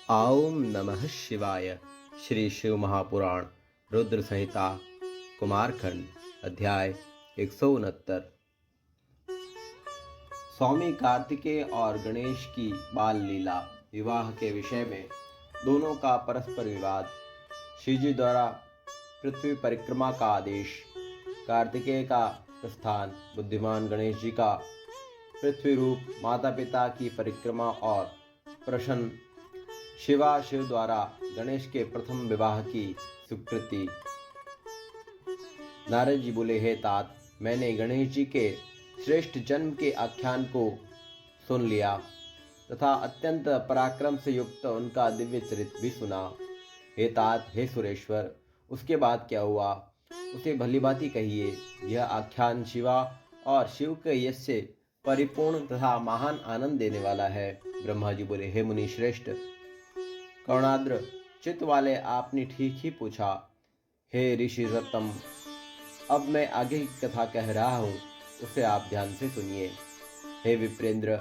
ओम नमः शिवाय। श्री शिव महापुराण रुद्र संहिता कुमारखंड अध्याय 169। स्वामी कार्तिकेय और गणेश की बाल लीला विवाह के विषय में दोनों का परस्पर विवाद। शिवजी द्वारा पृथ्वी परिक्रमा का आदेश। कार्तिकेय का प्रस्थान। बुद्धिमान गणेश जी का पृथ्वी रूप माता पिता की परिक्रमा और प्रश्न। शिव द्वारा गणेश के प्रथम विवाह की स्वीकृति। नारद जी बोले, हे तात, मैंने गणेश जी के श्रेष्ठ जन्म के आख्यान को सुन लिया तथा अत्यंत पराक्रम से युक्त उनका दिव्य चरित्र भी सुना। हे तात, हे सुरेश्वर, उसके बाद क्या हुआ उसे भलीभांति कहिए। यह आख्यान शिवा और शिव के यश से परिपूर्ण तथा महान आनंद देने वाला है। ब्रह्मा जी बोले, हे मुनि श्रेष्ठ करुणाद्र चित्त वाले, आपने ठीक ही पूछा। हे ऋषि रतम, अब मैं आगे की कथा कह रहा हूँ, उसे आप ध्यान से सुनिए। हे विप्रेंद्र,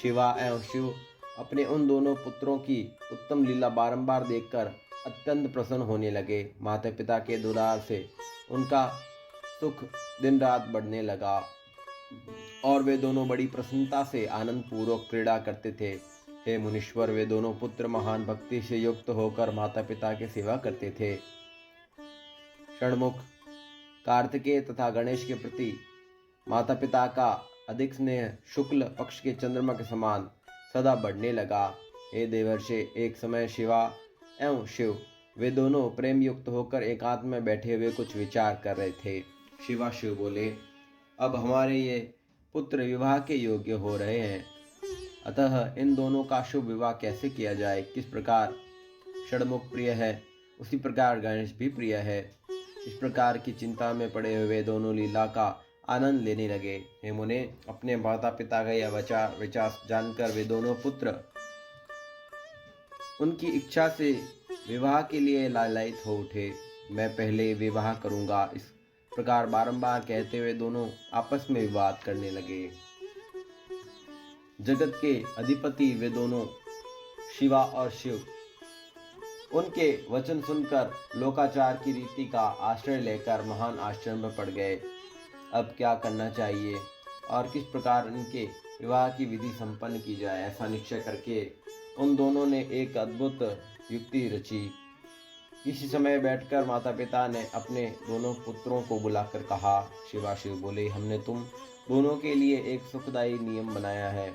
शिवा एवं शिव अपने उन दोनों पुत्रों की उत्तम लीला बारंबार देखकर अत्यंत प्रसन्न होने लगे। माता पिता के दुलार से उनका सुख दिन रात बढ़ने लगा और वे दोनों बड़ी प्रसन्नता से आनंद पूर्वक क्रीड़ा करते थे। हे मुनीश्वर, वे दोनों पुत्र महान भक्ति से युक्त होकर माता पिता की सेवा करते थे। षणमुख कार्तिकेय तथा गणेश के प्रति माता पिता का अधिक स्नेह शुक्ल पक्ष के चंद्रमा के समान सदा बढ़ने लगा। हे देवर्षि, एक समय शिवा एवं शिव वे दोनों प्रेम युक्त होकर एकांत में बैठे हुए कुछ विचार कर रहे थे। शिवा शिव बोले, अब हमारे ये पुत्र विवाह के योग्य हो रहे हैं, अतः इन दोनों का शुभ विवाह कैसे किया जाए। किस प्रकार षणमुख प्रिय है, उसी प्रकार गणेश भी प्रिय है। इस प्रकार की चिंता में पड़े हुए दोनों लीला का आनंद लेने लगे। हे मुने, अपने माता पिता का यह विचार जानकर वे दोनों पुत्र उनकी इच्छा से विवाह के लिए लालायित हो उठे। मैं पहले विवाह करूंगा, इस प्रकार बारंबार कहते हुए दोनों आपस में विवाद करने लगे। जगत के अधिपति वे दोनों शिवा और शिव उनके वचन सुनकर लोकाचार की रीति का आश्रय लेकर महान आश्चर्य में पड़ गए। अब क्या करना चाहिए और किस प्रकार उनके विवाह की विधि संपन्न की जाए, ऐसा निश्चय करके उन दोनों ने एक अद्भुत युक्ति रची। इसी समय बैठकर माता पिता ने अपने दोनों पुत्रों को बुलाकर कहा। शिवा शिव बोले, हमने तुम दोनों के लिए एक सुखदायी नियम बनाया है।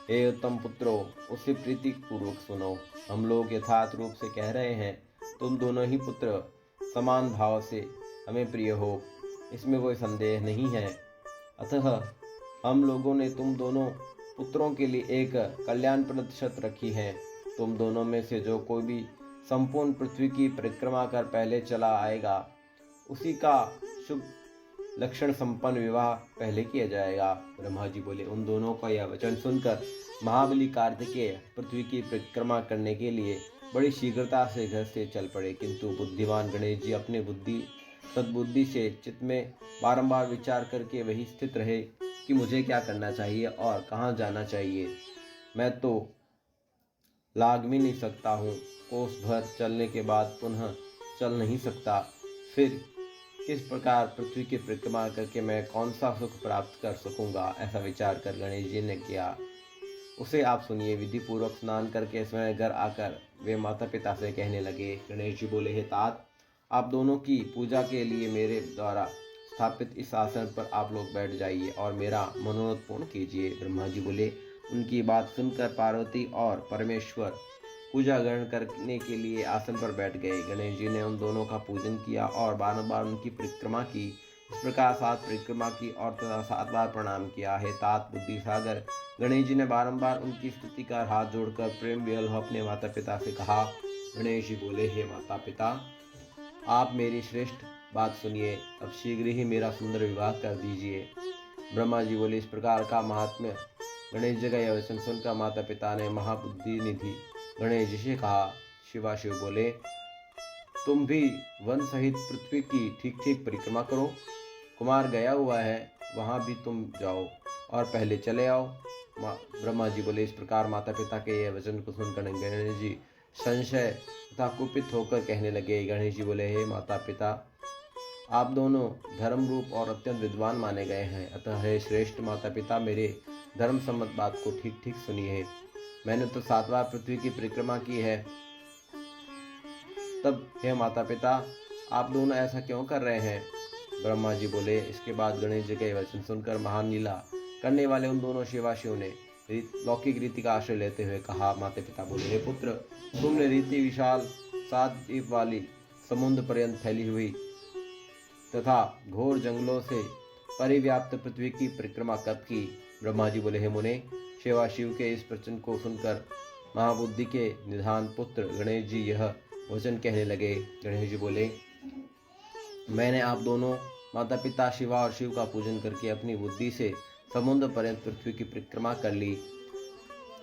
हे उत्तम पुत्रों, उसे प्रीति पूर्वक सुनो। हम लोग यथार्थ रूप से कह रहे हैं, तुम दोनों ही पुत्र समान भाव से हमें प्रिय हो, इसमें कोई संदेह नहीं है। अतः हम लोगों ने तुम दोनों पुत्रों के लिए एक कल्याणप्रद शर्त रखी है। तुम दोनों में से जो कोई भी संपूर्ण पृथ्वी की परिक्रमा कर पहले चला आएगा, उसी का शुभ लक्षण संपन्न विवाह पहले किया जाएगा। ब्रह्मा जी बोले, उन दोनों का यह वचन सुनकर महाबली कार्तिकेय पृथ्वी की परिक्रमा करने के लिए बड़ी शीघ्रता से घर से चल पड़े। किंतु बुद्धिमान गणेश जी अपने सद्बुद्धि से चित्त में बारंबार विचार करके वही स्थित रहे कि मुझे क्या करना चाहिए और कहाँ जाना चाहिए। मैं तो लाग भी नहीं सकता हूँ, कोस भर चलने के बाद पुनः चल नहीं सकता, फिर किस प्रकार पृथ्वी की परिक्रमा करके मैं कौन सा सुख प्राप्त कर सकूंगा। ऐसा विचार कर गणेश जी ने किया। उसे आप सुनिए। विधि पूर्वक स्नान करके स्वयं घर आकर वे माता पिता से कहने लगे। गणेश जी बोले, हे तात, आप दोनों की पूजा के लिए मेरे द्वारा स्थापित इस आसन पर आप लोग बैठ जाइए और मेरा मनोरथ पूर्ण कीजिए। ब्रह्मा जी बोले। उनकी बात सुनकर पार्वती और परमेश्वर पूजा ग्रहण करने के लिए आसन पर बैठ गए। गणेश जी ने उन दोनों का पूजन किया और बार उनकी परिक्रमा की। इस प्रकार 7 परिक्रमा की और तथा 7 बार प्रणाम किया। हे तात बुद्धि सागर, गणेश जी ने बारंबार उनकी स्तुति कर हाथ जोड़कर प्रेम विहल अपने माता पिता से कहा। गणेश जी बोले, हे माता पिता, आप मेरी श्रेष्ठ बात सुनिए, अब शीघ्र ही मेरा सुंदर विवाह कर दीजिए। ब्रह्मा जी बोले, इस प्रकार का महात्म्य गणेश जी का यह वचन सुनकर माता पिता ने महाबुद्धि निधि गणेश जी से कहा। शिवा शिव बोले, तुम भी वन सहित पृथ्वी की ठीक ठीक परिक्रमा करो। कुमार गया हुआ है, वहां भी तुम जाओ और पहले चले आओ। ब्रह्मा जी बोले। इस प्रकार माता पिता के यह वचन को सुनकर गणेश जी संशय तथा कुपित होकर कहने लगे। गणेश जी बोले, हे माता पिता, आप दोनों धर्म रूप और अत्यंत विद्वान माने गए हैं, अतः हे श्रेष्ठ माता पिता, मेरे धर्म सम्मत बात को ठीक ठीक सुनिए। मैंने तो 7 बार पृथ्वी की परिक्रमा की है, तब हे माता पिता, आप दोनों ऐसा क्यों कर रहे हैं? ब्रह्मा जी बोले। इसके बाद गणेश जी के वचन सुनकर महान लीला करने वाले उन दोनों शिवाशियों ने लौकिक रीति का आश्रय लेते हुए कहा। माता पिता बोले, हे पुत्र, तुमने रीति विशाल 7 द्वीप वाली समुद्र पर्यंत फैली हुई तथा घोर जंगलों से परिव्याप्त पृथ्वी की परिक्रमा कब की? ब्रह्मा जी बोले, हे मुने, शिवाशिव के इस प्रवचन को सुनकर महाबुद्धि के निधान पुत्र गणेश जी यह वचन कहने लगे। गणेश जी बोले, मैंने आप दोनों माता पिता शिवा और शिव का पूजन करके अपनी बुद्धि से समुद्र पर्यंत पृथ्वी की परिक्रमा कर ली।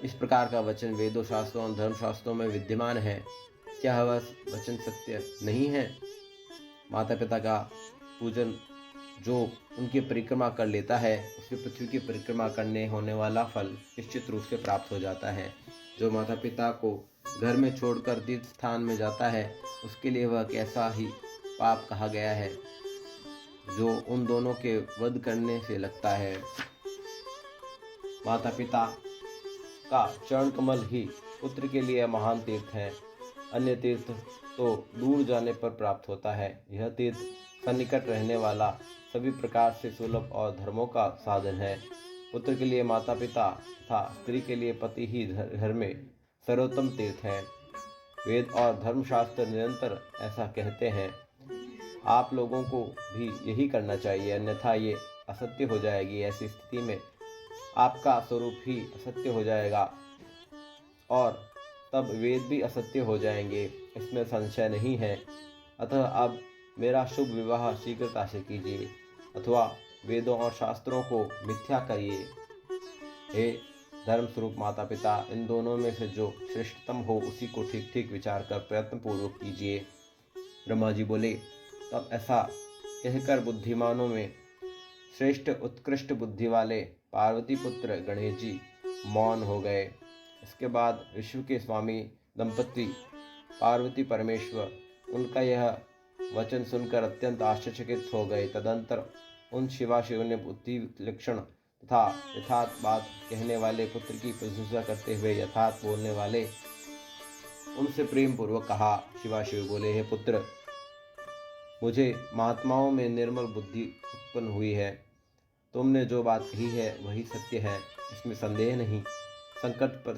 इस प्रकार का वचन वेदों, शास्त्रों और धर्मशास्त्रों में विद्यमान है। क्या वह वचन सत्य नहीं है? माता पिता का पूजन जो उनकी परिक्रमा कर लेता है, उसे पृथ्वी की परिक्रमा करने होने वाला फल निश्चित रूप से प्राप्त हो जाता है। जो माता पिता को घर में छोड़कर तीर्थ स्थान में जाता है, उसके लिए वह कैसा ही पाप कहा गया है जो उन दोनों के वध करने से लगता है। माता पिता का चरण कमल ही पुत्र के लिए महान तीर्थ है। अन्य तीर्थ तो दूर जाने पर प्राप्त होता है। यह तीर्थ सन्निकट रहने वाला, सभी प्रकार से सुलभ और धर्मों का साधन है। पुत्र के लिए माता पिता तथा स्त्री के लिए पति ही घर में सर्वोत्तम तीर्थ है। वेद और धर्मशास्त्र निरंतर ऐसा कहते हैं। आप लोगों को भी यही करना चाहिए, अन्यथा ये असत्य हो जाएगी। ऐसी स्थिति में आपका स्वरूप ही असत्य हो जाएगा और तब वेद भी असत्य हो जाएंगे, इसमें संशय नहीं है। अतः अब मेरा शुभ विवाह शीघ्रता से कीजिए, अथवा वेदों और शास्त्रों को मिथ्या करिए। हे धर्म स्वरूप माता पिता, इन दोनों में से जो श्रेष्ठतम हो उसी को ठीक ठीक विचार कर प्रयत्न पूर्वक कीजिए। ब्रह्मा जी बोले। तब ऐसा कहकर बुद्धिमानों में श्रेष्ठ उत्कृष्ट बुद्धि वाले पार्वती पुत्र गणेश जी मौन हो गए। इसके बाद विश्व के स्वामी दंपति पार्वती परमेश्वर उनका यह वचन सुनकर अत्यंत आश्चर्यचकित हो गए। तदंतर उन शिवाशिव ने बुद्धि लक्षण तथा यथार्थ बात कहने वाले पुत्र की प्रशंसा करते हुए यथार्थ बोलने वाले उनसे प्रेम पूर्वक कहा। शिवाशिव बोले, हे पुत्र, मुझे महात्माओं में निर्मल बुद्धि उत्पन्न हुई है। तुमने जो बात कही है वही सत्य है, इसमें संदेह नहीं। संकट पर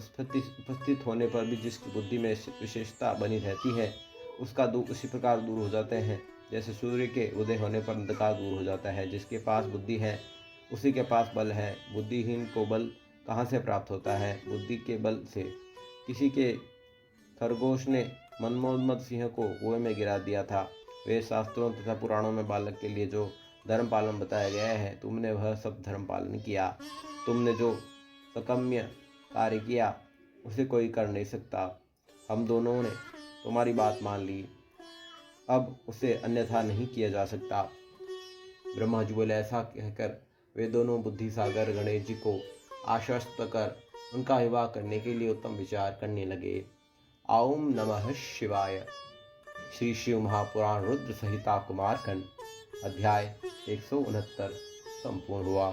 उपस्थित होने पर भी जिसकी बुद्धि में विशेषता बनी रहती है, उसका दुख उसी प्रकार दूर हो जाते हैं जैसे सूर्य के उदय होने पर अंधकार दूर हो जाता है। जिसके पास बुद्धि है उसी के पास बल है। बुद्धिहीन को बल कहाँ से प्राप्त होता है? बुद्धि के बल से। किसी के खरगोश ने मनमोहम्मद सिंह को कुएं में गिरा दिया था। वे शास्त्रों तथा पुराणों में बालक के लिए जो धर्म पालन बताया गया है, तुमने वह सब धर्म पालन किया। तुमने जो सकम्य कार्य किया उसे कोई कर नहीं सकता। हम दोनों ने तुम्हारी बात मान ली, अब उसे अन्यथा नहीं किया जा सकता। ब्रह्मा जी बोले। ऐसा कहकर वे दोनों बुद्धि सागर गणेश जी को आश्वस्त कर उनका विवाह करने के लिए उत्तम विचार करने लगे। ओम नमः शिवाय। श्री शिव महापुराण रुद्र संहिता कुमारखंड अध्याय 169 संपूर्ण हुआ।